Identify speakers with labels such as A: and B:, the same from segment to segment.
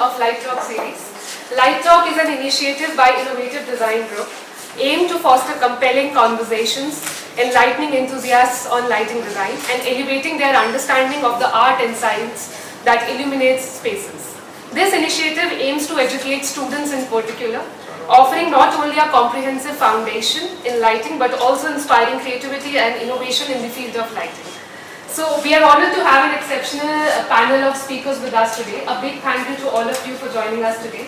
A: of Light Talk series. Light Talk is an initiative by Innovative Design Group aimed to foster compelling conversations, enlightening enthusiasts on lighting design and elevating their understanding of the art and science that illuminates spaces. This initiative aims to educate students in particular, offering not only a comprehensive foundation in lighting but also inspiring creativity and innovation in the field of lighting. So we are honored to have an exceptional panel of speakers with us today. A big thank you to all of you for joining us today.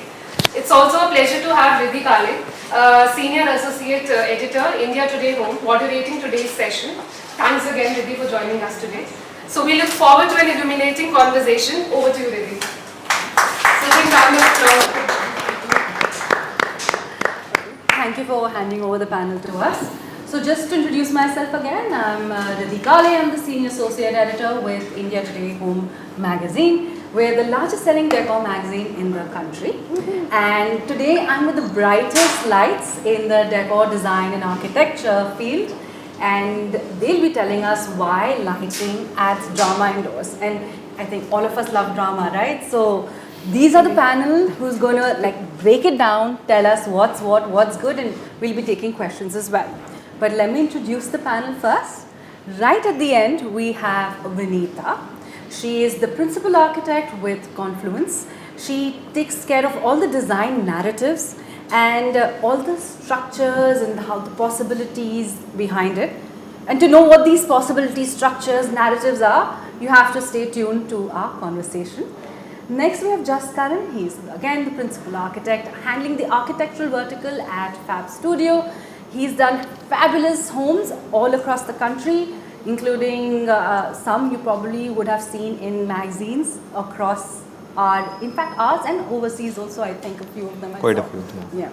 A: It's also a pleasure to have Ridhi Kale, Senior Associate Editor, IndiaTodayHome, moderating today's session. Thanks again, Ridhi, for joining us today. So we look forward to an illuminating conversation. Over to you, Ridhi.
B: Thank you for handing over the panel to us. So just to introduce myself again, I'm Ridhi Kale. I'm the Senior Associate Editor with India Today Home magazine. We're the largest selling decor magazine in the country. And today I'm with the brightest lights in the decor design and architecture field. And they'll be telling us why lighting adds drama indoors. And I think all of us love drama, right? So these are the panel who's going to break it down, tell us what's good, and we'll be taking questions as well. But let me introduce the panel first. Right at the end, we have Vineeta. She is the principal architect with Confluence. She takes care of all the design narratives and all the structures and how the possibilities behind it. And to know what these possibilities, structures, narratives are, you have to stay tuned to our conversation. Next we have Jaskaran. He's again the principal architect, handling the architectural vertical at Fab Studio. He's done fabulous homes all across the country, including some you probably would have seen in magazines across in fact ours and overseas also. I think a few of them.
C: Quite a few.
B: Yeah.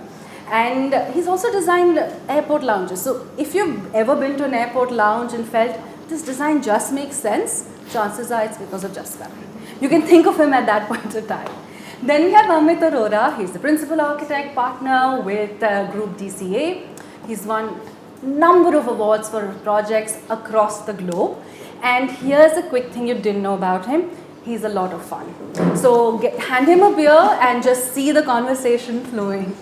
B: And he's also designed airport lounges. So if you've ever been to an airport lounge and felt this design just makes sense, chances are it's because of Jaskaran. You can think of him at that point of time. Then we have Amit Aurora. He's the principal architect partner with Group DCA. He's won number of awards for projects across the globe. And here's a quick thing you didn't know about him. He's a lot of fun. So hand him a beer and just see the conversation flowing.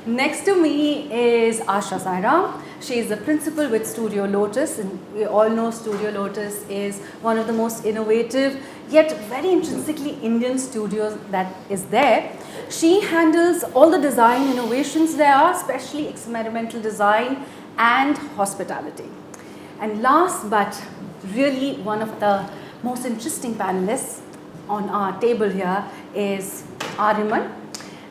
B: Next to me is Asha Sairam. She is the principal with Studio Lotus, and we all know Studio Lotus is one of the most innovative yet very intrinsically Indian studios that is there. She handles all the design innovations there are, especially experimental design and hospitality. And last but really one of the most interesting panelists on our table here is Aryaman.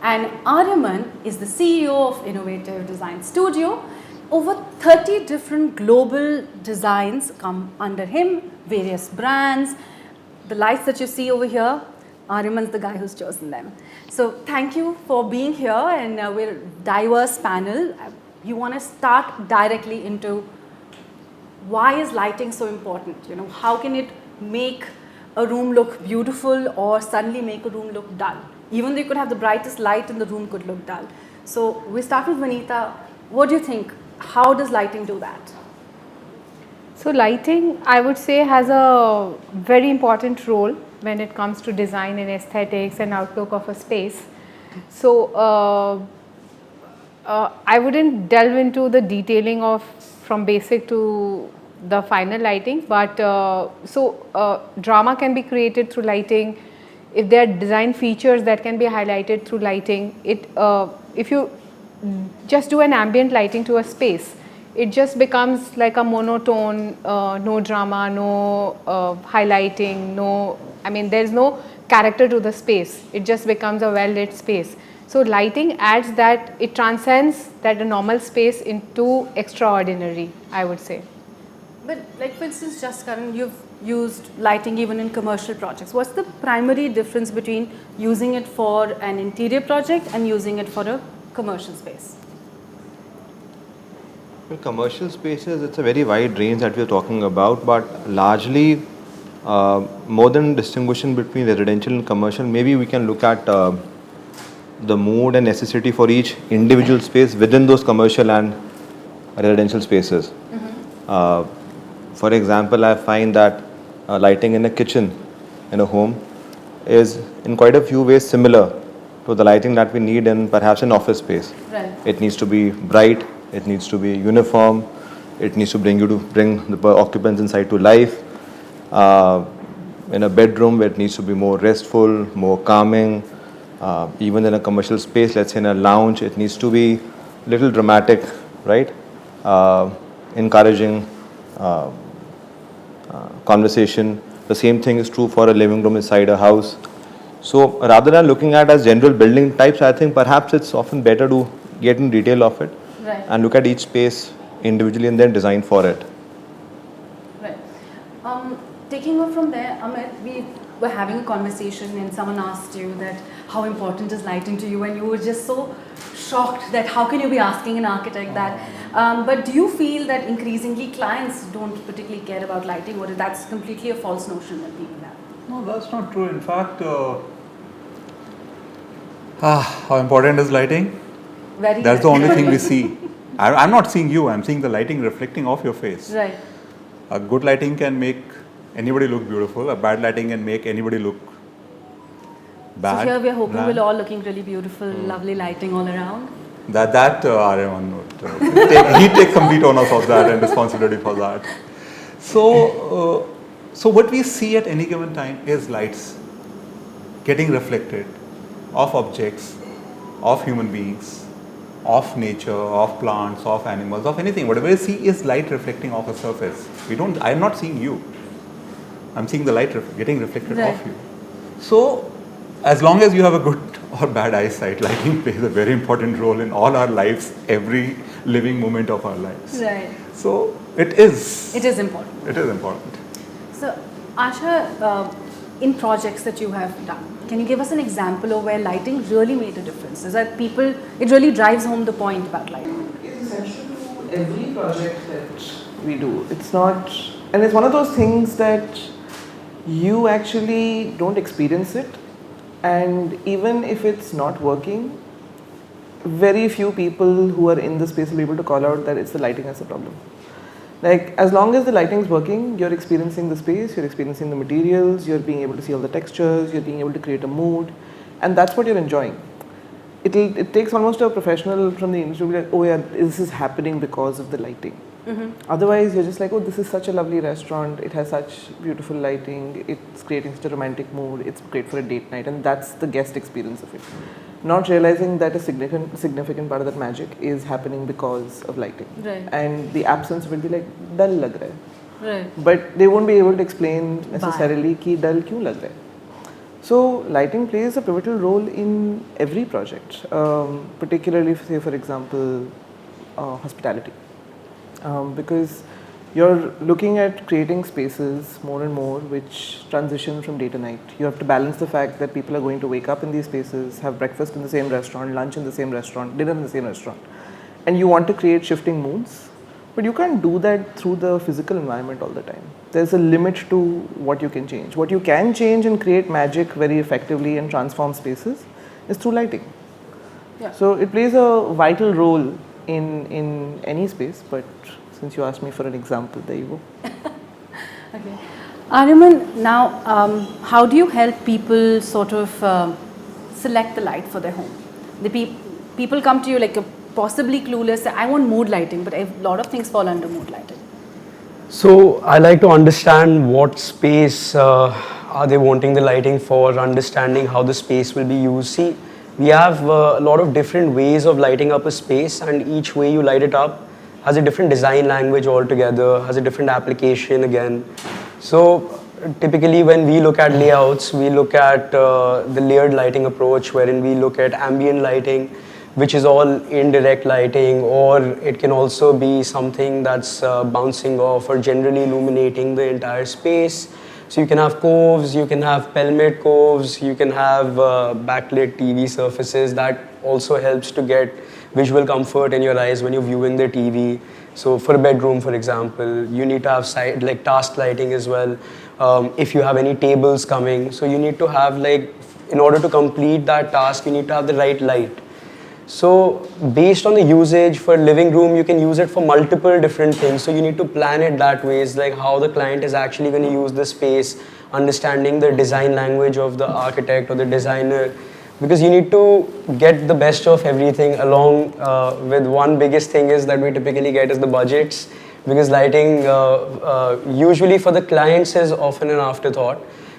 B: And Aryaman is the CEO of Innovative Design Studio. Over 30 different global designs come under him, various brands. The lights that you see over here, Aryaman's the guy who's chosen them. So thank you for being here, and we're a diverse panel. You want to start directly into why is lighting so important? How can it make a room look beautiful or suddenly make a room look dull? Even though you could have the brightest light in the room could look dull. So we start with Vineeta. What do you think? How does lighting do that?
D: So lighting, I would say, has a very important role when it comes to design and aesthetics and outlook of a space. So I wouldn't delve into the detailing of from basic to the final lighting, but drama can be created through lighting. If there are design features that can be highlighted through lighting, if you just do an ambient lighting to a space, it just becomes like a monotone, no drama, no highlighting, there's no character to the space. It just becomes a well-lit space. So lighting adds that, it transcends that a normal space into extraordinary, I would say.
B: But for instance, Jaskaran, you've used lighting even in commercial projects. What's the primary difference between using it for an interior project and using it for a commercial space?
C: Well, commercial spaces, it's a very wide range that we're talking about, but largely more than distinguishing between residential and commercial, maybe we can look at the mood and necessity for each individual space within those commercial and residential spaces. For example, I find that lighting in a kitchen in a home is in quite a few ways similar to the lighting that we need in perhaps an office space.
B: Right.
C: It needs to be bright, it needs to be uniform, it needs to bring the occupants inside to life. In a bedroom where it needs to be more restful, more calming. Even in a commercial space, let's say in a lounge, it needs to be little dramatic, right? Encouraging conversation. The same thing is true for a living room inside a house. So rather than looking at as general building types, I think perhaps it's often better to get in detail of it and look at each space individually and then design for it.
B: Right. Taking off from there, Amit, we were having a conversation and someone asked you that how important is lighting to you, and you were just so shocked that how can you be asking an architect that. But do you feel that increasingly clients don't particularly care about lighting, or that's completely a false notion that people have?
E: No, that's not true. In fact, how important is lighting? That's the only thing we see. I'm not seeing you, I'm seeing the lighting reflecting off your face.
B: Right.
E: A good lighting can make anybody look beautiful, a bad lighting can make anybody look bad.
B: So here we are hoping
E: bland.
B: we're all looking really beautiful, lovely lighting all around.
E: That Aryaman would he takes complete onus of that and responsibility for that. So what we see at any given time is lights getting reflected of objects, of human beings, of nature, of plants, of animals, of anything. Whatever you see is light reflecting off a surface. I'm not seeing you. I'm seeing the light getting reflected off you. So, as long as you have a good or bad eyesight, lighting plays a very important role in all our lives, every living moment of our lives.
B: Right.
E: So, it is.
B: It is important.
E: It is important.
B: So, Asha, in projects that you have done, can you give us an example of where lighting really made a difference? Is that it really drives home the point about lighting?
F: It's essential to every project that we do. It's not, and it's one of those things that you actually don't experience it, and even if it's not working, very few people who are in the space will be able to call out that it's the lighting that's the problem. Like, as long as the lighting is working, you're experiencing the space, you're experiencing the materials, you're being able to see all the textures, you're being able to create a mood, and that's what you're enjoying. It takes almost a professional from the industry to be like, oh yeah, this is happening because of the lighting. Otherwise, you're just like, oh, this is such a lovely restaurant, it has such beautiful lighting, it's creating such a romantic mood, it's great for a date night, and that's the guest experience of it. Not realizing that a significant part of that magic is happening because of lighting.
B: Right.
F: And the absence will be like, dull lag raha hai.
B: Right.
F: But they won't be able to explain necessarily ki dull kyun lag raha hai. So lighting plays a pivotal role in every project, particularly say for example, hospitality. Because you're looking at creating spaces more and more which transition from day to night. You have to balance the fact that people are going to wake up in these spaces, have breakfast in the same restaurant, lunch in the same restaurant, dinner in the same restaurant. And you want to create shifting moods, but you can't do that through the physical environment all the time. There's a limit to what you can change. What you can change and create magic very effectively and transform spaces is through lighting.
B: Yeah.
F: So it plays a vital role in any space, but since you asked me for an example, there you go.
B: Okay. Aryaman, now how do you help people sort of select the light for their home? The people come to you like possibly clueless, say, I want mood lighting, but a lot of things fall under mood lighting.
G: So I like to understand what space are they wanting the lighting for, understanding how the space will be used. See, we have a lot of different ways of lighting up a space, and each way you light it up has a different design language altogether, has a different application again. So typically when we look at layouts, we look at the layered lighting approach, wherein we look at ambient lighting, which is all indirect lighting, or it can also be something that's bouncing off or generally illuminating the entire space. So you can have coves, you can have pelmet coves, you can have backlit TV surfaces. That also helps to get visual comfort in your eyes when you're viewing the TV. So for a bedroom, for example, you need to have like task lighting as well. If you have any tables coming, so you need to have in order to complete that task, you need to have the right light. So based on the usage for living room, you can use it for multiple different things. So you need to plan it that way. It's like how the client is actually going to use the space, understanding the design language of the architect or the designer, because you need to get the best of everything along with one biggest thing is that we typically get is the budgets, because lighting usually for the clients is often an afterthought,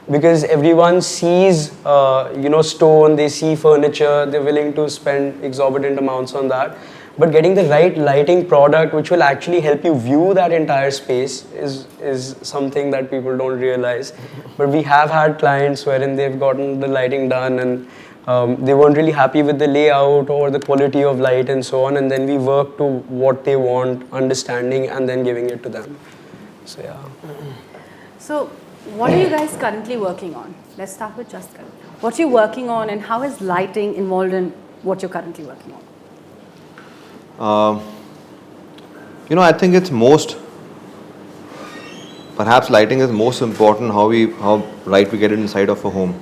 G: because everyone sees stone, they see furniture, they're willing to spend exorbitant amounts on that, but getting the right lighting product which will actually help you view that entire space is something that people don't realize. But we have had clients wherein they've gotten the lighting done and they weren't really happy with the layout or the quality of light and so on, and then we work to what they want, understanding and then giving it to them. So yeah.
B: So what are you guys currently working on? Let's start with Jaskaran. What are you working on and how is lighting involved in what you're currently working on?
C: I think it's perhaps lighting is most important how right we get it inside of a home.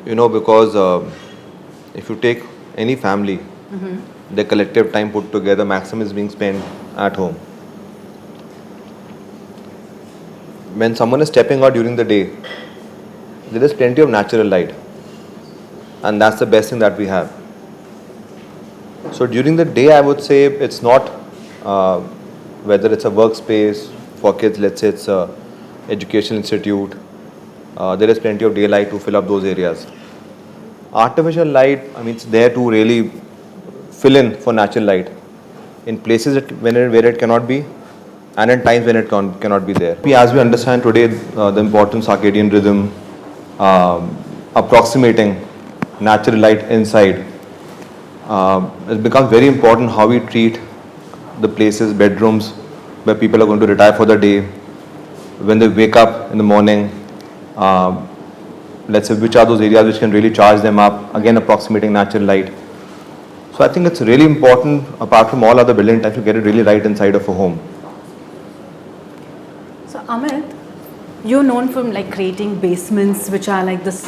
C: Because if you take any family, their collective time put together, maximum is being spent at home. When someone is stepping out during the day, there is plenty of natural light, and that's the best thing that we have. So during the day, I would say it's not whether it's a workspace for kids, let's say it's a educational institute, there is plenty of daylight to fill up those areas. Artificial light, it's there to really fill in for natural light in places where it cannot be, and in times when it cannot be there. As we understand today the importance of circadian rhythm, approximating natural light inside, it becomes very important how we treat the places, bedrooms where people are going to retire for the day, when they wake up in the morning, let's say which are those areas which can really charge them up, again approximating natural light. So I think it's really important, apart from all other building types, to get it really right inside of a home.
B: So Amit, you're known from creating basements which are like this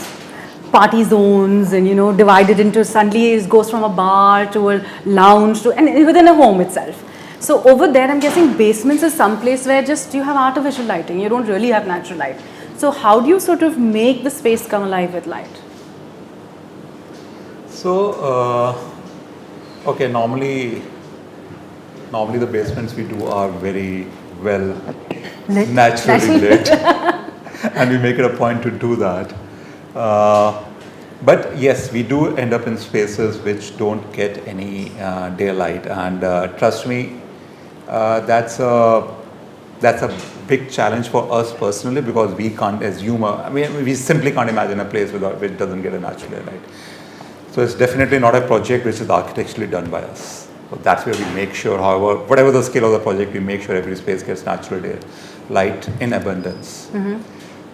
B: party zones and divided into, suddenly it goes from a bar to a lounge to, and within a home itself. So over there I'm guessing basements is some place where just you have artificial lighting, you don't really have natural light. So how do you sort of make the space come alive with light?
E: So okay, normally the basements we do are very well naturally lit and we make it a point to do that. But yes, we do end up in spaces which don't get any daylight, and trust me, that's a big challenge for us personally, because we can't assume we simply can't imagine a place which doesn't get a natural light. So it's definitely not a project which is architecturally done by us. So that's where we make sure, however, whatever the scale of the project, we make sure every space gets natural light in abundance.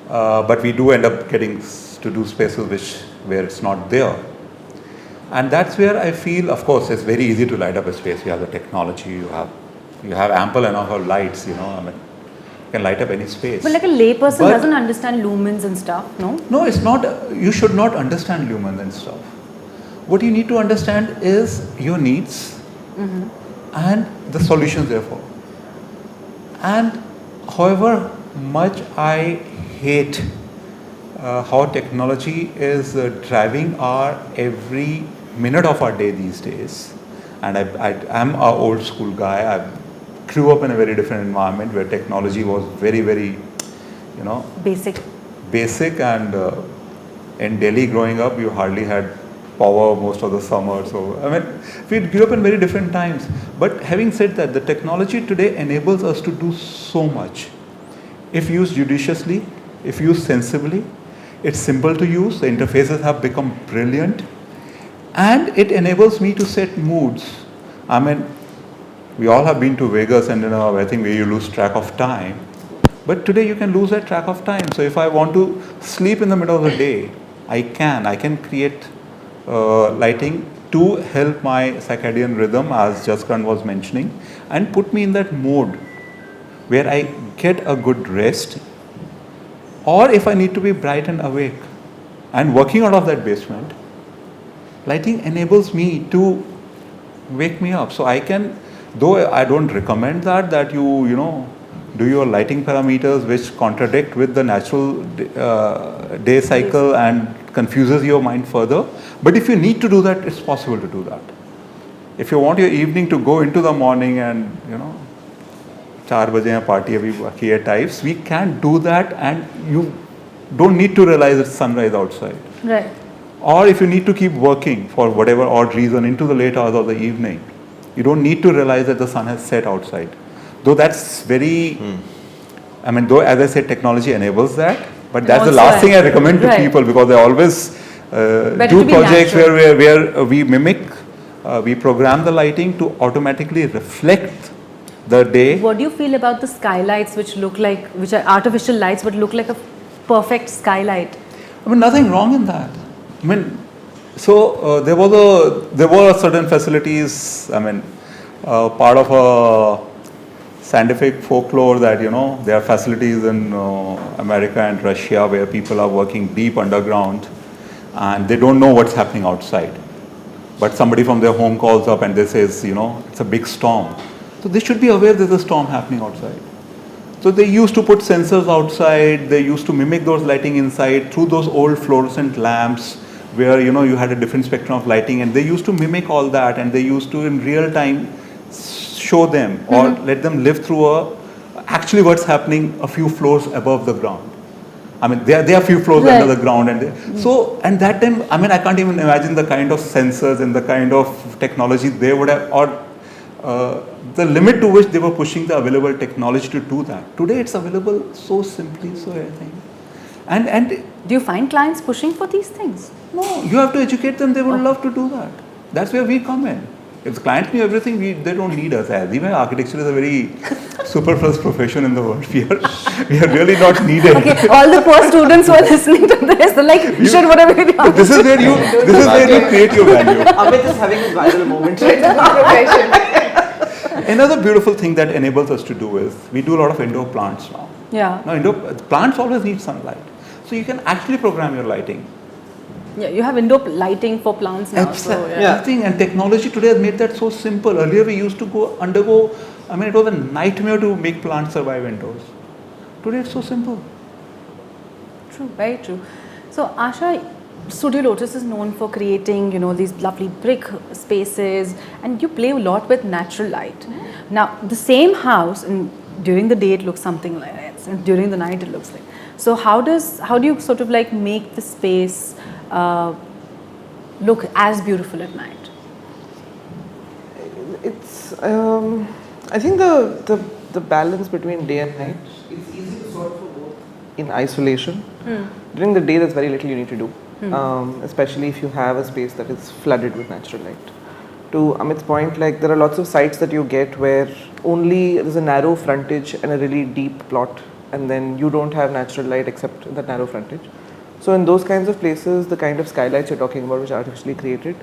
E: But we do end up getting to do spaces where it's not there. And that's where I feel, of course, it's very easy to light up a space. You have the technology, you have ample enough of lights, you can light up any space.
B: But like a layperson doesn't understand lumens and stuff, no?
E: No, it's not, you should not understand lumens and stuff. What you need to understand is your needs and the solutions therefore. And however much I hate how technology is driving our every minute of our day these days, and I'm an old school guy. I grew up in a very different environment where technology was very, very, basic, and in Delhi growing up, you hardly had power most of the summer. So we grew up in very different times. But having said that, the technology today enables us to do so much if used judiciously, if used sensibly. It's simple to use, the interfaces have become brilliant, and it enables me to set moods. We all have been to Vegas, and I think where you lose track of time. But today you can lose that track of time. So if I want to sleep in the middle of the day, I can create lighting to help my circadian rhythm, as Jaskaran was mentioning, and put me in that mode where I get a good rest. Or if I need to be bright and awake and working out of that basement, lighting enables me to wake me up. So I can, though I don't recommend that you do your lighting parameters which contradict with the natural day cycle and confuses your mind further. But if you need to do that, it's possible to do that. If you want your evening to go into the morning and 4 baje hai party abhi baki hai types, we can do that, and you don't need to realize it's sunrise outside.
B: Right.
E: Or if you need to keep working for whatever odd reason into the late hours of the evening, you don't need to realize that the sun has set outside. Though that's very, though as I said, technology enables that, but that's the last thing I recommend to people, because they always do projects where we mimic, we program the lighting to automatically reflect the day.
B: What do you feel about the skylights which are artificial lights but look like a perfect skylight?
E: Nothing wrong in that. There were certain facilities, part of a scientific folklore that, there are facilities in America and Russia where people are working deep underground and they don't know what's happening outside. But somebody from their home calls up and they says, it's a big storm. So they should be aware there's a storm happening outside. So they used to put sensors outside, they used to mimic those lighting inside through those old fluorescent lamps where, you had a different spectrum of lighting, and they used to mimic all that, and they used to in real time show them or let them live through actually what's happening a few floors above the ground. There are a few floors under the ground, and and that time, I can't even imagine the kind of sensors and the kind of technology they would have, or the limit to which they were pushing the available technology to do that. Today it's available so simply, so everything. And
B: do you find clients pushing for these things?
E: No, you have to educate them. They would love to do that. That's where we come in. If the clients knew everything, they don't need us. As even architecture is a very superfluous profession in the world. We are really not needed.
B: Okay, all the poor students who are listening to this, they're like, sure, whatever you want.
E: This is where you create your value.
F: Amit is having his viral moment right now.
E: Another beautiful thing that enables us to do is we do a lot of indoor plants now.
B: Yeah.
E: Now, indoor plants always need sunlight, so you can actually program your lighting.
B: Yeah, you have indoor lighting for plants now. So,
E: Everything, and technology today has made that so simple. Earlier we used to undergo. It was a nightmare to make plants survive indoors. Today it's so simple.
B: True, very true. So Asha, Studio Lotus is known for creating, these lovely brick spaces, and you play a lot with natural light. Now, the same house, and during the day it looks something like that, and during the night it looks like. So how do you sort of like make the space look as beautiful at night?
F: It's I think the balance between day and night, it's easy to solve for both in isolation. During the day, there's very little you need to do, especially if you have a space that is flooded with natural light. To Amit's point, there are lots of sites that you get where only there's a narrow frontage and a really deep plot, and then you don't have natural light except in that narrow frontage. So in those kinds of places, the kind of skylights you're talking about, which are artificially created,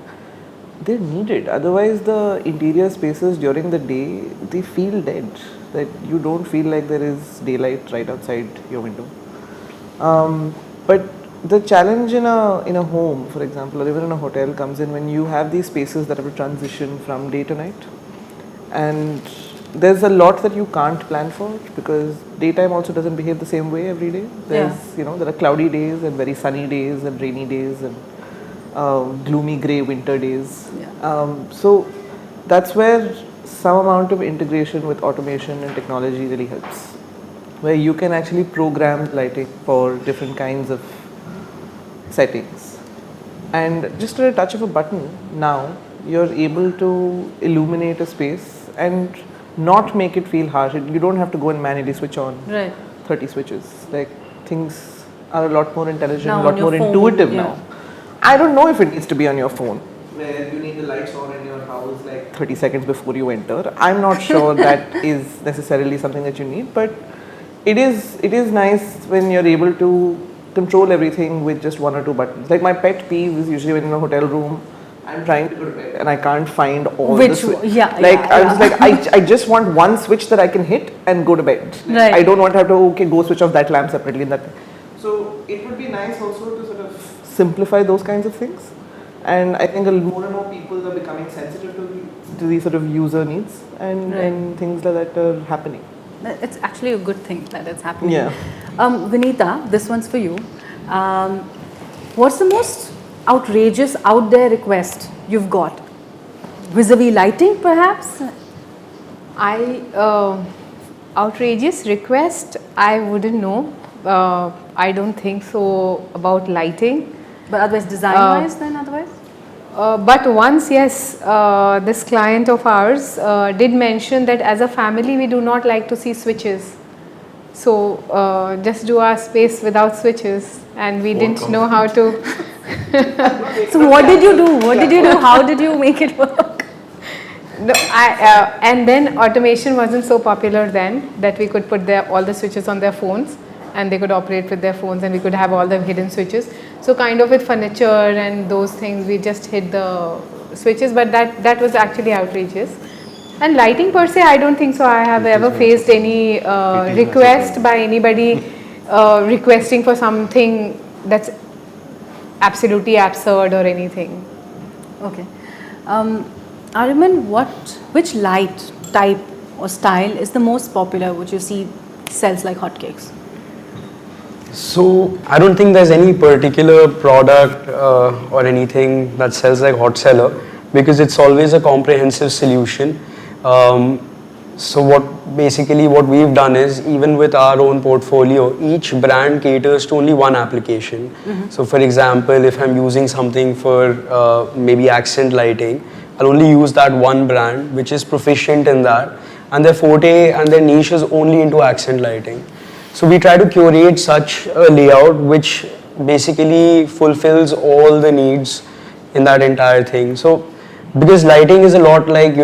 F: they're needed. Otherwise, the interior spaces during the day, they feel dead. That you don't feel like there is daylight right outside your window. But the challenge in a home, for example, or even in a hotel, comes in when you have these spaces that have to transition from day to night. And there's a lot that you can't plan for, because daytime also doesn't behave the same way every day. There are cloudy days and very sunny days and rainy days and gloomy grey winter days. So that's where some amount of integration with automation and technology really helps, where you can actually program lighting for different kinds of settings. And just at a touch of a button, now you're able to illuminate a space and not make it feel harsh. You don't have to go and manually switch on 30 switches. Things are a lot more intelligent, a lot more intuitive now. I don't know if it needs to be on your phone, where you need the lights on in your house 30 seconds before you enter. I'm not sure that is necessarily something that you need, but it is nice when you're able to control everything with just one or two buttons. My pet peeve is usually when in a hotel room, I'm trying to go to bed and I can't find all the switches. I just want one switch that I can hit and go to bed. I don't want to have to go switch off that lamp separately. So it would be nice also to sort of simplify those kinds of things. And I think more and more people are becoming sensitive to these sort of user needs and things like that are happening.
B: It's actually a good thing that it's happening.
F: Yeah.
B: Vineeta, this one's for you. What's the most outrageous out there request you've got? Vis-a-vis lighting perhaps?
D: Outrageous request, I wouldn't know. I don't think so about lighting.
B: But otherwise design-wise then otherwise?
D: But once, yes, this client of ours did mention that as a family we do not like to see switches. So just do our space without switches, and we didn't know how to.
B: So what did you do? What did you do? How did you make it work?
D: No, and then automation wasn't so popular then that we could put all the switches on their phones and they could operate with their phones and we could have all the hidden switches. So kind of with furniture and those things we just hid the switches, but that was actually outrageous. And lighting per se, I don't think so. I have ever faced any request by anybody requesting for something that's absolutely absurd or anything.
B: Okay. Aryaman, which light type or style is the most popular, which you see sells like hotcakes?
G: So I don't think there's any particular product or anything that sells like hot seller, because it's always a comprehensive solution. So what we've done is, even with our own portfolio, each brand caters to only one application. So for example, if I'm using something for maybe accent lighting, I'll only use that one brand which is proficient in that, and their forte and their niche is only into accent lighting. So we try to curate such a layout which basically fulfills all the needs in that entire thing. So because lighting is a lot like,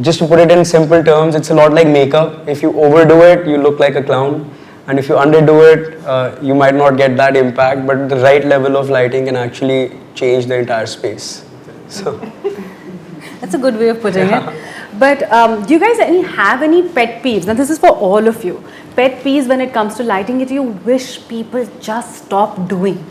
G: just to put it in simple terms, it's a lot like makeup. If you overdo it, you look like a clown, and if you underdo it, you might not get that impact, but the right level of lighting can actually change the entire space. So
B: that's a good way of putting it. But do you guys have any pet peeves? Now this is for all of you. Pet peeves when it comes to lighting that you wish people just stop doing.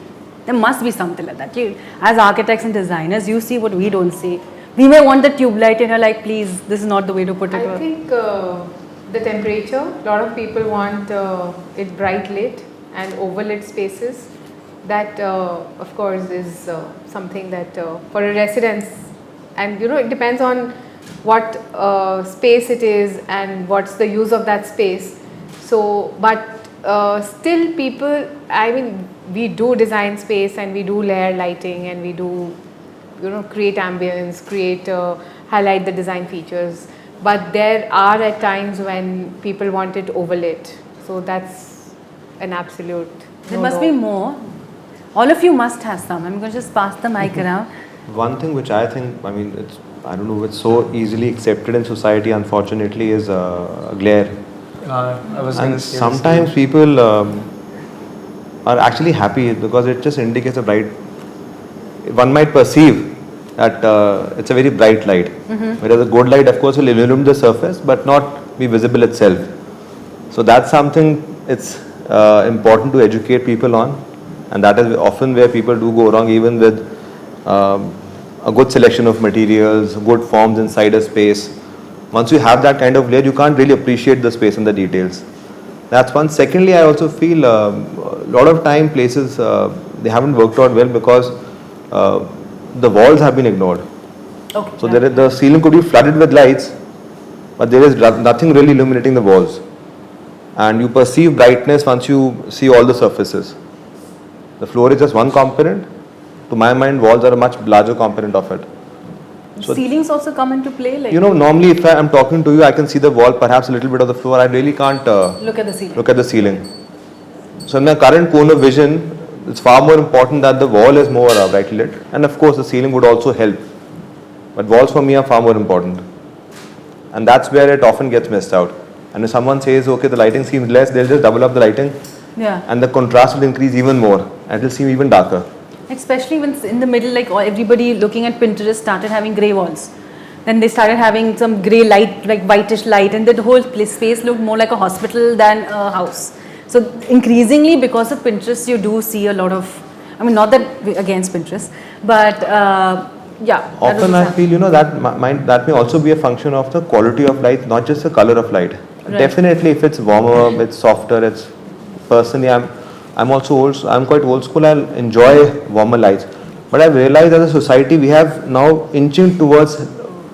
B: There must be something like that. As architects and designers, you see what we don't see. We may want the tube light and you're like, please, this is not the way to put it.
D: I think the temperature, a lot of people want it bright lit and overlit spaces. That of course is something that for a residence, and it depends on what space it is and what's the use of that space. So but still people, I mean, we do design space and we do layer lighting and we do create ambience, highlight the design features, but there are at times when people want it overlit. So that's an absolute
B: There must be more. All of you must have some. I'm going to just pass the mic around.
C: One thing which I think, I don't know, it's so easily accepted in society, unfortunately, is glare. And sometimes people are actually happy because it just indicates a bright, one might perceive that it's a very bright light. Whereas a good light, of course, will illuminate the surface but not be visible itself. So that's something it's important to educate people on. And that is often where people do go wrong, even with a good selection of materials, good forms inside a space. Once you have that kind of layer, you can't really appreciate the space and the details. That's one. Secondly, I also feel a lot of time places, they haven't worked out well because the walls have been ignored.
B: Okay.
C: So the ceiling could be flooded with lights, but there is nothing really illuminating the walls. And you perceive brightness once you see all the surfaces. The floor is just one component. To my mind, walls are a much larger component of it. So
B: ceilings also come into play? Like
C: normally if I am talking to you, I can see the wall, perhaps a little bit of the floor. I really can't
B: look at the ceiling.
C: Look at the ceiling. So in my current cone of vision, it's far more important that the wall is more brightly lit. And of course, the ceiling would also help. But walls for me are far more important. And that's where it often gets missed out. And if someone says, okay, the lighting seems less, they'll just double up the lighting.
B: Yeah.
C: And the contrast will increase even more. And it will seem even darker.
B: Especially when in the middle, like everybody looking at Pinterest started having grey walls. Then they started having some grey light, like whitish light, and the whole space looked more like a hospital than a house. So increasingly, because of Pinterest, you do see a lot of, not that we're against Pinterest, but yeah.
C: Often I feel, that may also be a function of the quality of light, not just the color of light. Right. Definitely if it's warmer, it's softer, personally I'm I'm quite old school. I'll enjoy warmer lights, but I've realized as a society we have now inching towards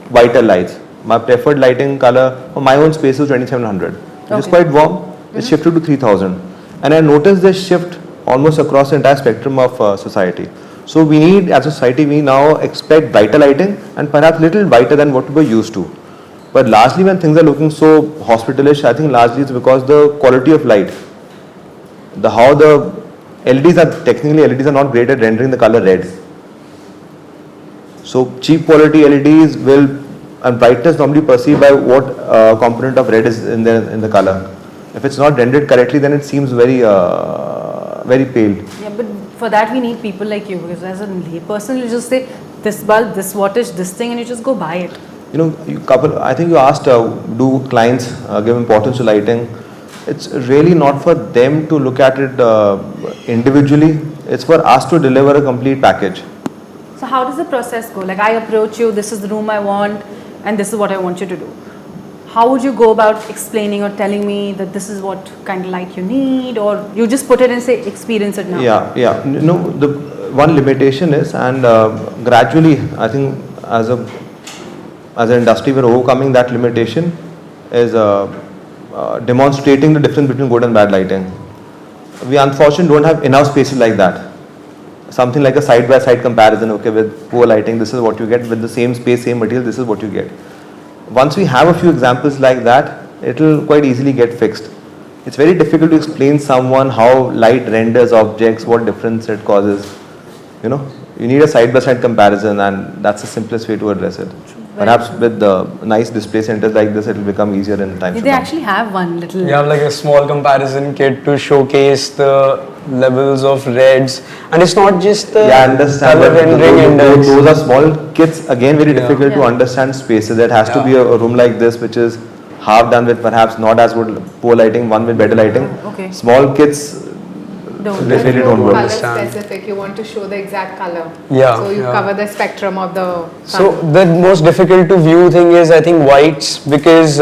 C: whiter lights. My preferred lighting color for my own space is 2700, which is quite warm. It's shifted to 3000, and I noticed this shift almost across the entire spectrum of society. So we need, as a society, we now expect brighter lighting and perhaps little whiter than what we were used to. But largely when things are looking so hospitalish, I think largely it's because the quality of light, how the LEDs are not great at rendering the color red. So cheap quality LEDs and brightness normally perceived by what component of red is in the color. If it's not rendered correctly, then it seems very pale.
B: Yeah, but for that we need people like you, because as a layperson you just say this bulb, this wattage, this thing, and you just go buy it.
C: I think you asked, do clients give importance to lighting? It's really not for them to look at it individually. It's for us to deliver a complete package.
B: So how does the process go? Like, I approach you, this is the room I want, and this is what I want you to do. How would you go about explaining or telling me that this is what kind of light you need, or you just put it and say, experience it now?
C: Yeah. The one limitation is, and gradually, I think as an industry, we're overcoming that limitation, is demonstrating the difference between good and bad lighting. We unfortunately don't have enough spaces like that. Something like a side-by-side comparison, okay, with poor lighting, this is what you get, with the same space, same material, this is what you get. Once we have a few examples like that, it will quite easily get fixed. It's very difficult to explain someone how light renders objects, what difference it causes. You need a side-by-side comparison, and that's the simplest way to address it. Perhaps with the nice display centers like this, it will become easier in time.
B: They actually have one little...
G: You have like a small comparison kit to showcase the levels of reds, and it's not just the color rendering index.
C: Those are small kits, again very difficult to understand spaces. There has to be a room like this which is half done with perhaps not as good poor lighting, one with better lighting.
B: Okay.
C: Small kits really don't work.
D: Color specific, you want to show the exact color.
G: Yeah.
D: So you cover the spectrum of the color.
G: So the most difficult to view thing is, I think, whites, because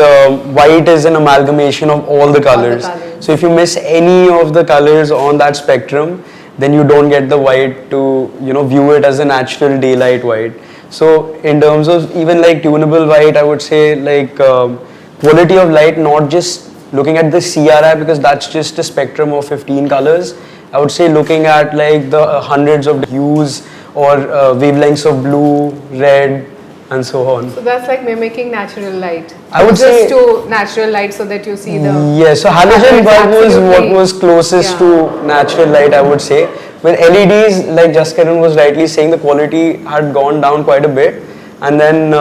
G: white is an amalgamation of all the colors. So if you miss any of the colors on that spectrum, then you don't get the white to view it as a natural daylight white. So in terms of even like tunable white, I would say like quality of light, not just looking at the CRI, because that's just a spectrum of 15 colors. I would say looking at like the hundreds of hues or wavelengths of blue, red, and so on.
D: So that's like mimicking natural light.
G: I would say
D: to natural light so that you see the...
G: Yes, so halogen bulb was what was closest to natural light, I would say. With LEDs, like Jaskaran was rightly saying, the quality had gone down quite a bit. And then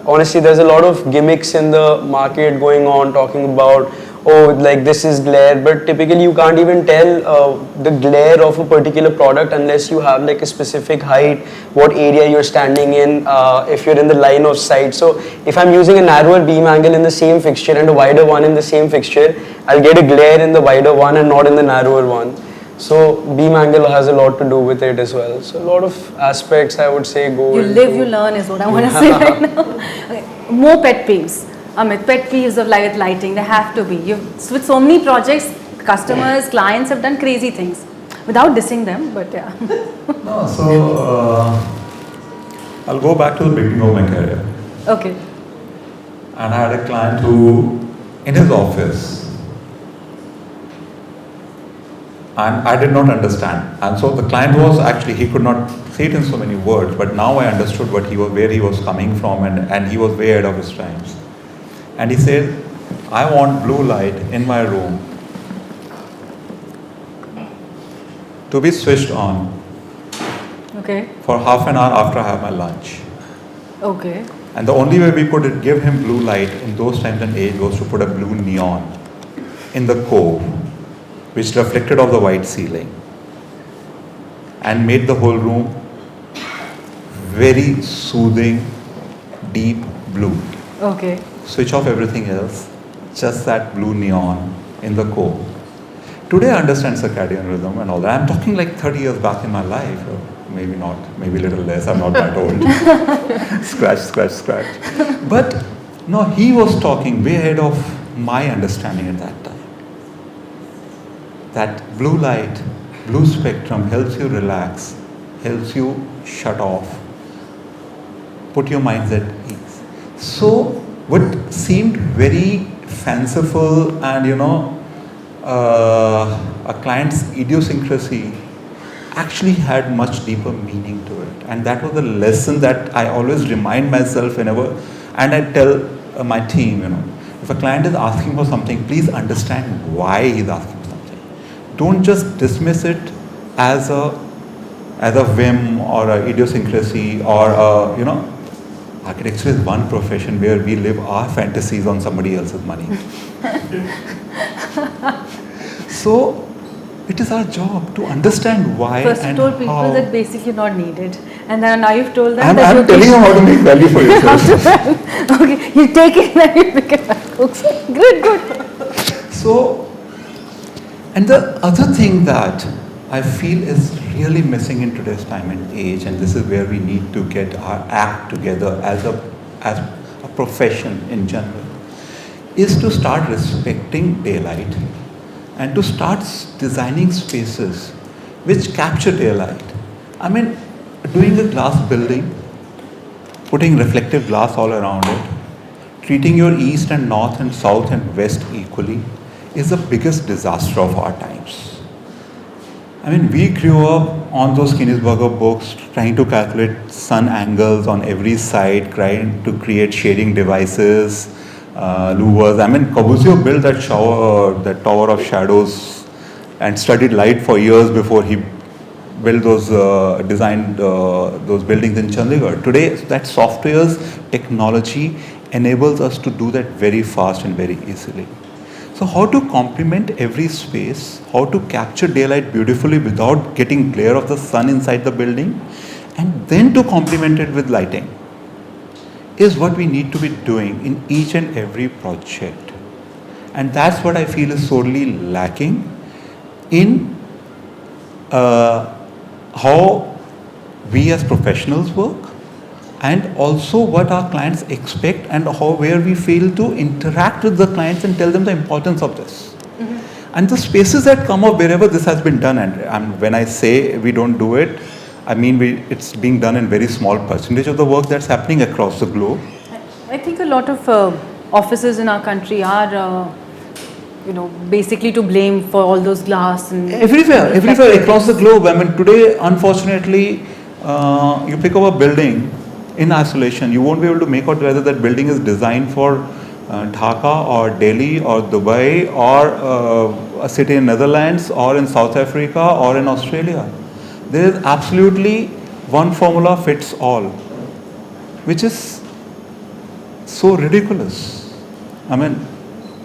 G: honestly, there's a lot of gimmicks in the market going on, talking about, oh, like this is glare, but typically you can't even tell the glare of a particular product unless you have like a specific height, what area you're standing in, if you're in the line of sight. So if I'm using a narrower beam angle in the same fixture and a wider one in the same fixture, I'll get a glare in the wider one and not in the narrower one. So beam angle has a lot to do with it as well. So a lot of aspects, I would say, go
B: You live, you learn is what I want to say right now. Okay. More pet peeves. Amit, pet peeves of lighting, there have to be. With so many projects, customers, clients have done crazy things. Without dissing them, but yeah.
E: No, so I'll go back to the beginning of my career.
B: Okay.
E: And I had a client who, in his office, and I did not understand. And so the client was actually, he could not say it in so many words, but now I understood where he was coming from, and he was way ahead of his times. And he said, I want blue light in my room to be switched on for half an hour after I have my lunch.
B: Okay.
E: And the only way we could give him blue light in those times and age was to put a blue neon in the cove, which reflected off the white ceiling and made the whole room very soothing, deep blue.
B: Okay.
E: Switch off everything else, just that blue neon in the cove. Today I understand circadian rhythm and all that. I'm talking like 30 years back in my life, or maybe not, maybe a little less, I'm not that old. Scratch. But no, he was talking way ahead of my understanding at that time. that blue light, blue spectrum helps you relax, helps you shut off, put your minds at ease. So what seemed very fanciful and a client's idiosyncrasy actually had much deeper meaning to it, and that was the lesson that I always remind myself whenever, and I tell my team, if a client is asking for something, please understand why he's asking for something. Don't just dismiss it as a whim or a idiosyncrasy or architecture is one profession where we live our fantasies on somebody else's money. So it is our job to understand why.
B: First you
E: and
B: told people
E: how.
B: that basically not needed, and then now you've told them
E: I'm telling you how to make value for yourself.
B: Okay, you take it and you pick it back. Good.
E: So, and the other thing that I feel is really missing in today's time and age, and this is where we need to get our act together as a profession in general, is to start respecting daylight and to start designing spaces which capture daylight. I mean, doing a glass building, putting reflective glass all around it, treating your east and north and south and west equally is the biggest disaster of our times. I mean, we grew up on those Kinisberger books trying to calculate sun angles on every side, trying to create shading devices, louvers. I mean, Corbusier built that tower of shadows and studied light for years before he built designed those buildings in Chandigarh. Today, that software's technology enables us to do that very fast and very easily. So how to complement every space, how to capture daylight beautifully without getting glare of the sun inside the building, and then to complement it with lighting is what we need to be doing in each and every project. And that's what I feel is sorely lacking in how we as professionals work, and also what our clients expect, and where we fail to interact with the clients and tell them the importance of this. Mm-hmm. And the spaces that come up wherever this has been done, and when I say we don't do it, I mean it's being done in very small percentage of the work that's happening across the globe.
B: I think a lot of offices in our country are basically to blame for all those glass and
E: everywhere across the globe. I mean, today, unfortunately, you pick up a building in isolation, you won't be able to make out whether that building is designed for Dhaka or Delhi or Dubai or a city in Netherlands or in South Africa or in Australia. There is absolutely one formula fits all, which is so ridiculous. I mean,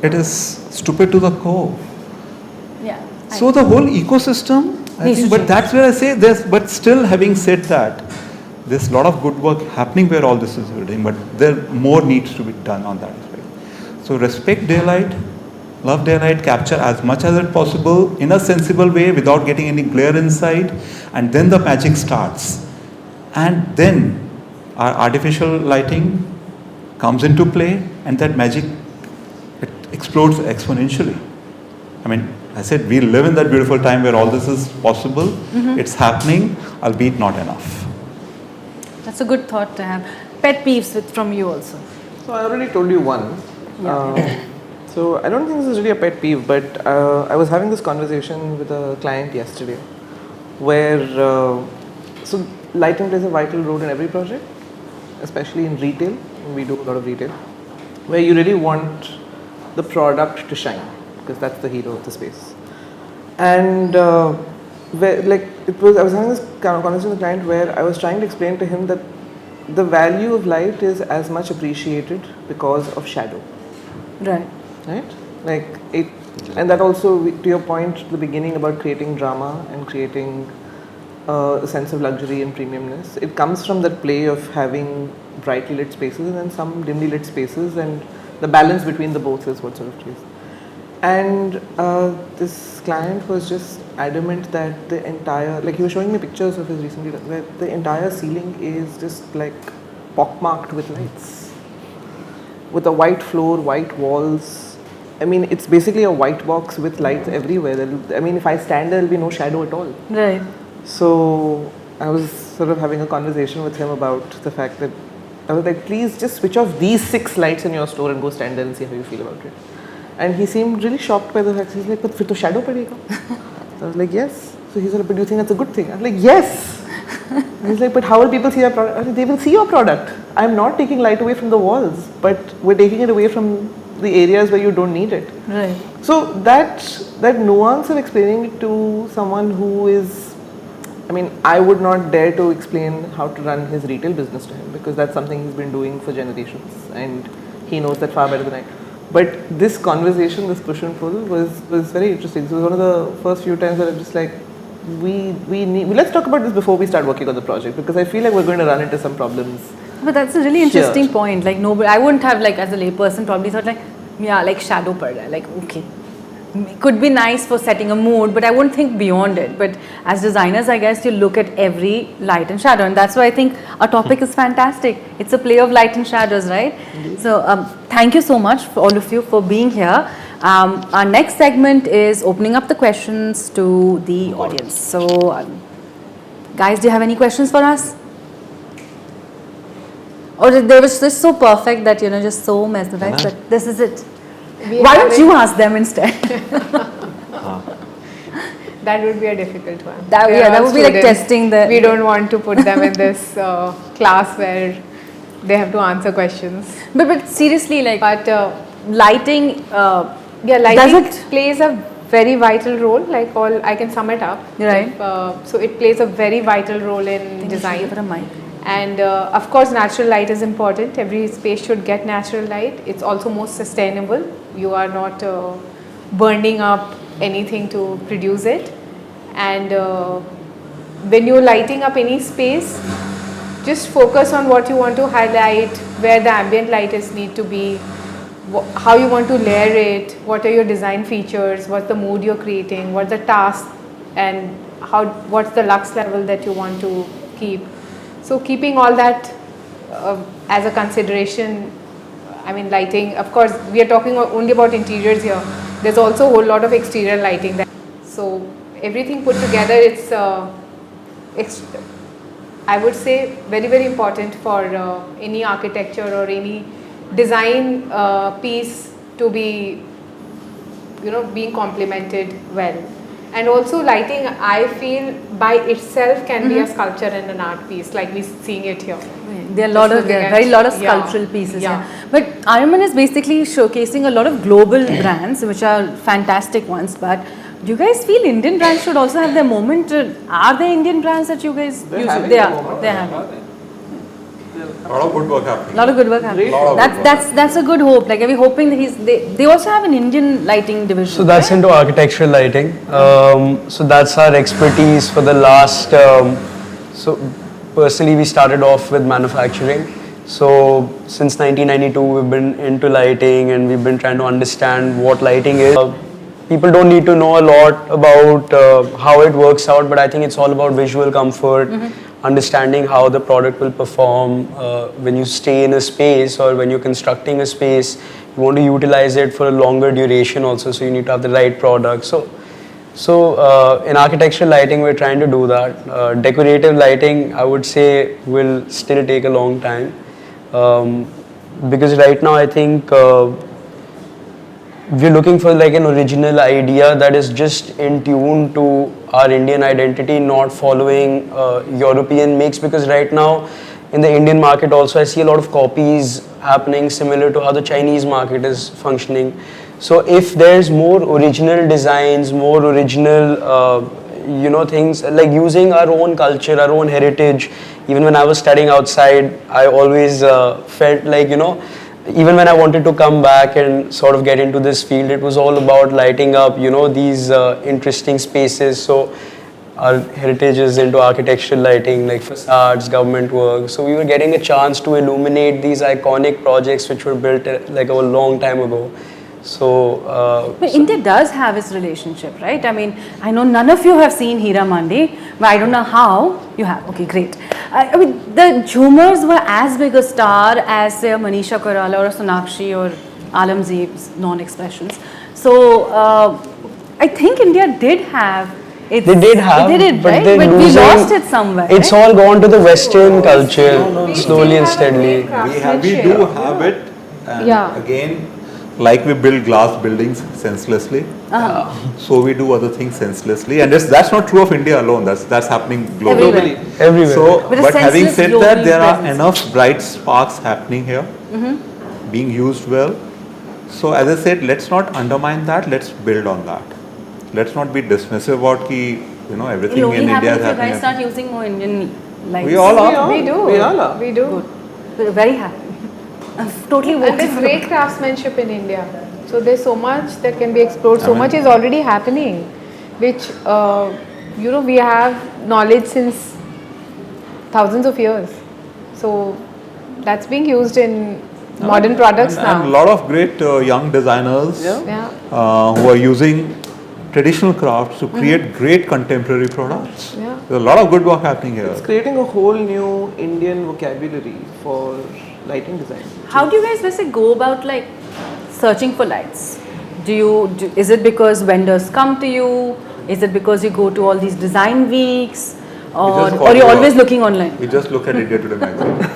E: it is stupid to the core.
B: Yeah.
E: So the whole ecosystem, I think, but that's where I say this. But still, having said that, there's a lot of good work happening where all this is building, but there more needs to be done on that aspect. So respect daylight, love daylight, capture as much as it possible in a sensible way without getting any glare inside, and then the magic starts. And then our artificial lighting comes into play, and that magic, it explodes exponentially. I mean, I said we live in that beautiful time where all this is possible. Mm-hmm. It's happening, albeit not enough.
B: That's a good thought to have. Pet peeves from you also.
F: So I already told you one.
B: Yeah.
F: So I don't think this is really a pet peeve, but I was having this conversation with a client yesterday where, so lighting plays a vital role in every project, especially in retail. We do a lot of retail, where you really want the product to shine because that's the hero of the space. And I was having this kind of conversation with a client where I was trying to explain to him that the value of light is as much appreciated because of shadow.
B: Right.
F: Like it, and that also, to your point at the beginning about creating drama and creating a sense of luxury and premiumness, it comes from that play of having brightly lit spaces and then some dimly lit spaces, and the balance between the both is what sort of plays. And this client was just adamant that the entire, like he was showing me pictures of his recently, where the entire ceiling is just like pockmarked with lights, with a white floor, white walls, I mean, it's basically a white box with lights everywhere. I mean, if I stand there, there'll be no shadow at all.
B: Right.
F: So I was sort of having a conversation with him about the fact that I was like, please just switch off these 6 lights in your store and go stand there and see how you feel about it. And he seemed really shocked by the fact. He's like, but fir to shadow padega. I was like, yes. So he's like, but do you think that's a good thing? I was like, yes. And he's like, but how will people see your product? I was like, they will see your product. I'm not taking light away from the walls, but we're taking it away from the areas where you don't need it.
B: Right.
F: So that nuance of explaining it to someone who is, I mean, I would not dare to explain how to run his retail business to him because that's something he's been doing for generations and he knows that far better than I. But this conversation, this push and pull was very interesting. So it was one of the first few times that I'm just like, let's talk about this before we start working on the project because I feel like we're going to run into some problems.
B: But that's a really interesting point. Like nobody, I wouldn't have like as a layperson probably thought like, yeah, like shadow parda, like okay, could be nice for setting a mood, but I wouldn't think beyond it. But as designers, I guess you look at every light and shadow, and that's why I think our topic is fantastic. It's a play of light and shadows, right? Indeed. So thank you so much for all of you for being here. Our next segment is opening up the questions to the audience. So guys, do you have any questions for us? Or they were just so perfect that, you know, just so mesmerized that this is it. Why don't you ask them instead?
D: That would be a difficult one.
B: That would be like testing the...
D: We don't want to put them in this class where they have to answer questions.
B: But seriously, like... But lighting...
D: lighting plays a very vital role, like I can sum it up.
B: Right.
D: So it plays a very vital role in design.
B: Give it a mic.
D: And of course natural light is important. Every space should get natural light. It's also most sustainable. You are not burning up anything to produce it. And when you're lighting up any space, just focus on what you want to highlight, where the ambient light need to be, how you want to layer it, what are your design features, what's the mood you're creating, what's the task, and what's the lux level that you want to keep. So keeping all that as a consideration, I mean lighting, of course we are talking only about interiors here. There's also a whole lot of exterior lighting. So everything put together, it's I would say very, very important for any architecture or any design piece to be, you know, being complemented well. And also lighting, I feel by itself can be a sculpture and an art piece, like we're seeing it here.
B: There are a lot of sculptural pieces. Yeah. But Aryaman is basically showcasing a lot of global brands, which are fantastic ones. But do you guys feel Indian brands should also have their moment? Are there Indian brands that you guys use? They are. They have.
E: A lot of good work happening.
B: A lot of good work happening. That's a good hope. Like, are we hoping that they also have an Indian lighting division?
G: So that's into architectural lighting. So that's our expertise for the last. So personally, we started off with manufacturing. So since 1992, we've been into lighting and we've been trying to understand what lighting is. People don't need to know a lot about how it works out, but I think it's all about visual comfort. Understanding how the product will perform when you stay in a space or when you're constructing a space. You want to utilize it for a longer duration also, so you need to have the right product. So in architectural lighting, we're trying to do that. Decorative lighting, I would say, will still take a long time because right now I think we're looking for like an original idea that is just in tune to our Indian identity, not following European makes, because right now in the Indian market also I see a lot of copies happening similar to how the Chinese market is functioning. So if there's more original designs, more original things, like using our own culture, our own heritage. Even when I was studying outside, I always felt like, even when I wanted to come back and sort of get into this field, it was all about lighting up, these interesting spaces. So our heritage is into architectural lighting, like facades, government work. So we were getting a chance to illuminate these iconic projects which were built like a long time ago. So,
B: but India does have its relationship, right? I mean, I know none of you have seen Hira Mandi, but I don't know how you have. Okay, great. I mean, the Jhoomers were as big a star as say a Manisha Koirala or a Sonakshi or Alamzeeb's non-expressions. So I think India did have.
G: They did have,
B: they did,
G: but
B: right?
G: they're
B: But we
G: losing,
B: lost it somewhere.
G: It's
B: right?
G: all gone to the Western culture, slowly and
D: still have a
G: steadily.
D: great
E: We do have it, and
D: Yeah.
E: again, like we build glass buildings senselessly, so we do other things senselessly, and that's not true of India alone. That's happening globally.
G: Everywhere.
E: So,
B: But a
E: but having
B: senseless
E: said
B: global
E: that, there are
B: presence.
E: enough bright sparks happening here, being used well. So, as I said, let's not undermine that. Let's build on that. Let's not be dismissive about everything
B: It'll only
E: in
B: happen
E: India
B: if
E: is
B: you guys
E: happening.
B: start using more Indian lights.
E: We all are.
D: We do.
F: We all are.
D: We do.
B: Good. We're very happy. I'm totally
D: And
B: voting
D: there's
B: for
D: great craftsmanship in India. So there's so much that can be explored. So much is already happening, which we have knowledge since thousands of years. So that's being used in modern products
E: And a
D: now.
E: lot of great young designers
D: Yeah.
E: who are using traditional crafts to create great contemporary products.
D: Yeah.
E: There's a lot of good work happening here.
F: It's creating a whole new Indian vocabulary for lighting design.
B: How do you guys basically go about like searching for lights? Is it because vendors come to you? Is it because you go to all these design weeks? Or
E: just follow
B: you're
E: up.
B: always looking online?
E: We just look at India Today magazine.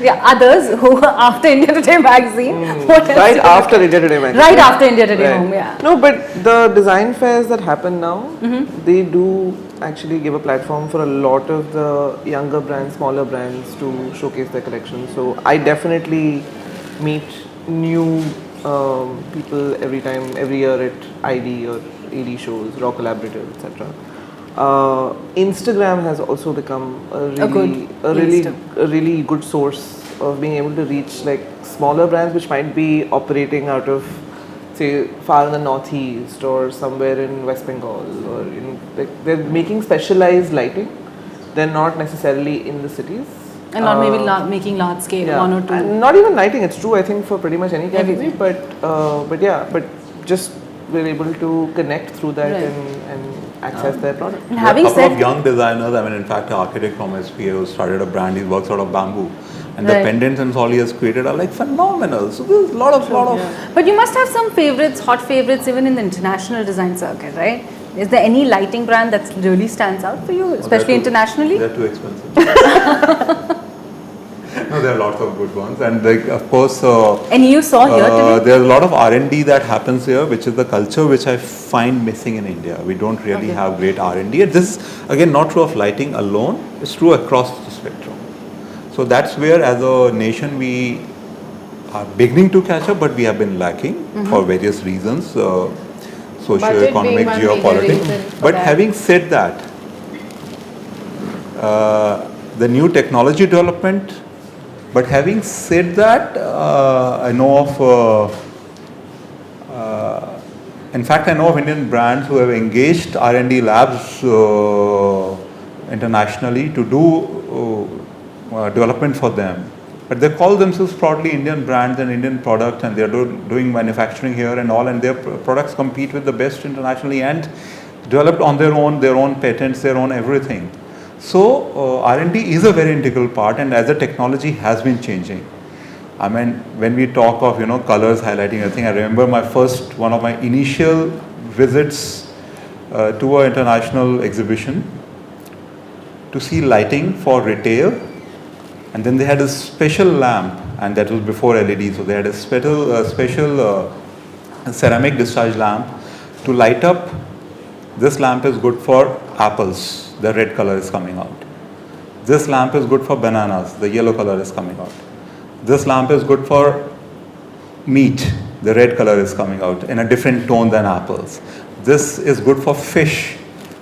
B: Yeah, others who are after India Today magazine. What else
F: Right
B: do you
F: after India Today magazine.
B: Right after India Today
F: Right.
B: Home, yeah.
F: No, but the design fairs that happen now, they do actually give a platform for a lot of the younger brands, smaller brands to showcase their collections. So I definitely meet new people every year at ID or AD shows, Raw Collaborative, etc. Instagram has also become a really good source of being able to reach like smaller brands which might be operating out of say far in the northeast or somewhere in West Bengal, or they're making specialized lighting. They're not necessarily in the cities.
B: And not maybe making large scale,
F: Yeah,
B: one or two.
F: and not even lighting. It's true, I think, for pretty much any category. But just we're able to connect through that
B: Right.
F: and access their product.
B: And
E: There are
B: having
E: a couple
B: said
E: of young designers, in fact, an architect from SPA who started a brand, he works out of bamboo. And
B: Right.
E: the pendants and all he has created are like phenomenal. So there's a lot of
B: But you must have some favorites, hot favorites, even in the international design circuit, right? Is there any lighting brand that really stands out for you, especially internationally?
E: They're too expensive. No, there are lots of good ones, and like of course.
B: Any you saw here today?
E: There's a lot of R&D that happens here, which is the culture which I find missing in India. We don't really have great R&D. This is again not true of lighting alone. It's true across the spectrum. So that's where, as a nation, we are beginning to catch up, but we have been lacking for various reasons, socio-economic,
D: being one major
E: geopolitics.
D: reason for
E: But
D: that.
E: having said that, the new technology development. But having said that, I know of, in fact, I know of Indian brands who have engaged R&D labs internationally to do development for them. But they call themselves proudly Indian brands and Indian products, and they are doing manufacturing here and all, and their products compete with the best internationally and developed on their own patents, their own everything. So R&D is a very integral part, and as the technology has been changing. When we talk of colors highlighting everything, I remember one of my initial visits to an international exhibition to see lighting for retail, and then they had a special lamp, and that was before LED. So they had a special ceramic discharge lamp to light up. This lamp is good for apples. The red color is coming out. This lamp is good for bananas. The yellow color is coming out. This lamp is good for meat. The red color is coming out in a different tone than apples. This is good for fish.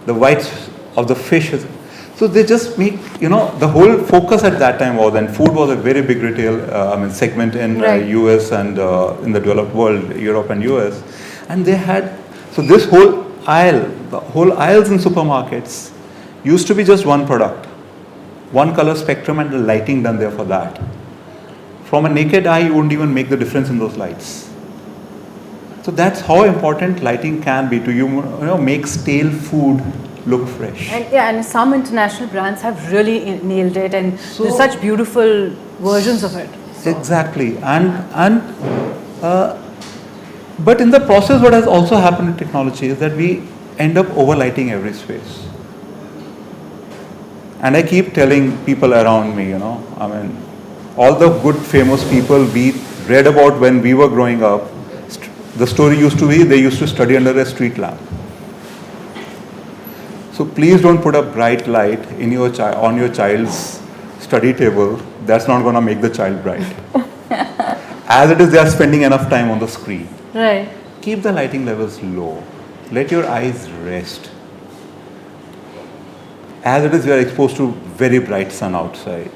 E: The white of the fish is. So they just make, the whole focus at that time was, and food was a very big retail segment in US and in the developed world, Europe and US. And they had, so this whole aisle, the whole aisles in supermarkets used to be just one product, one color spectrum and the lighting done there for that. From a naked eye, you wouldn't even make the difference in those lights. So that's how important lighting can be to make stale food look fresh.
B: And yeah, and some international brands have really nailed it, and
E: So-
B: there's such beautiful versions of it.
E: Exactly, but in the process, what has also happened in technology is that we end up overlighting every space. And I keep telling people around me, I mean, all the good famous people we read about when we were growing up, the story used to be they used to study under a street lamp. So please don't put a bright light in on your child's study table. That's not going to make the child bright. As it is, they are spending enough time on the screen.
B: Right.
E: Keep the lighting levels low. Let your eyes rest. As it is, we are exposed to very bright sun outside.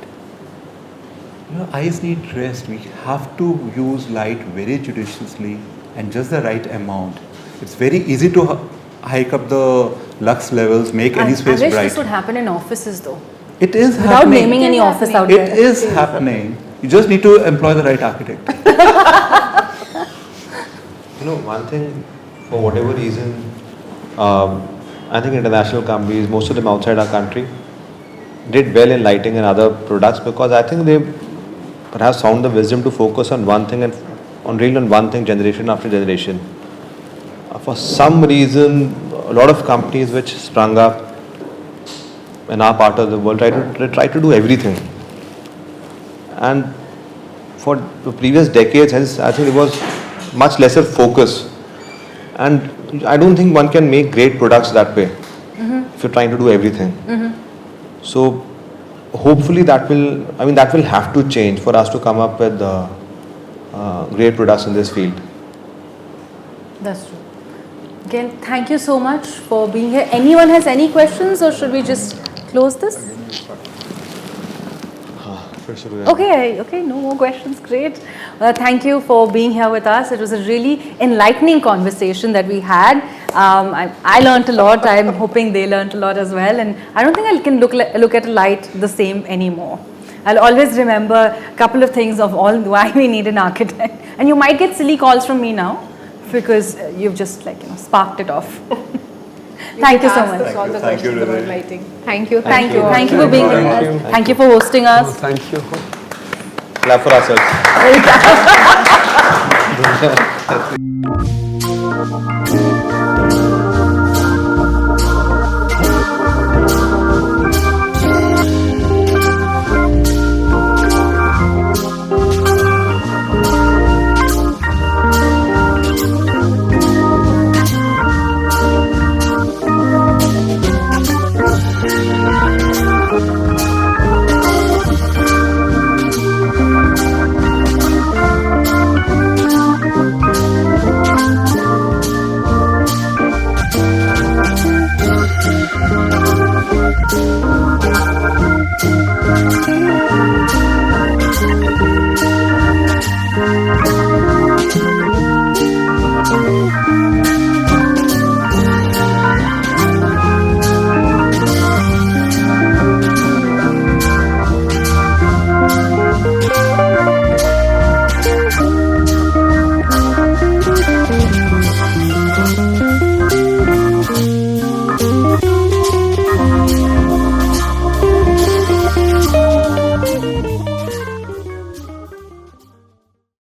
E: Your eyes need rest. We have to use light very judiciously and just the right amount. It's very easy to hike up the lux levels, make any space
B: I wish
E: bright.
B: this would happen in offices though.
E: It is
B: Without
E: happening.
B: naming any office out
E: It
B: there.
E: is happening. You just need to employ the right architect.
C: One thing, for whatever reason, I think international companies, most of them outside our country, did well in lighting and other products because I think they perhaps found the wisdom to focus on one thing and on one thing generation after generation. For some reason, a lot of companies which sprung up in our part of the world try to do everything. And for the previous decades, I think it was much lesser focus. And I don't think one can make great products that way if you're trying to do everything. So hopefully that will have to change for us to come up with great products in this field.
B: That's true. Again, thank you so much for being here. Anyone has any questions, or should we just close this? Okay, no more questions. Great. Thank you for being here with us. It was a really enlightening conversation that we had. I learned a lot. I'm hoping they learned a lot as well. And I don't think I can look at a light the same anymore. I'll always remember a couple of things of why we need an architect. And you might get silly calls from me now because you've just sparked it off. Thank you so much.
A: All the
E: Thank you,
A: questions about
E: Ridhi.
A: lighting.
D: Thank you.
B: Thank you for being with us. Thank you for hosting us.
G: Thank you.
C: Clap for ourselves.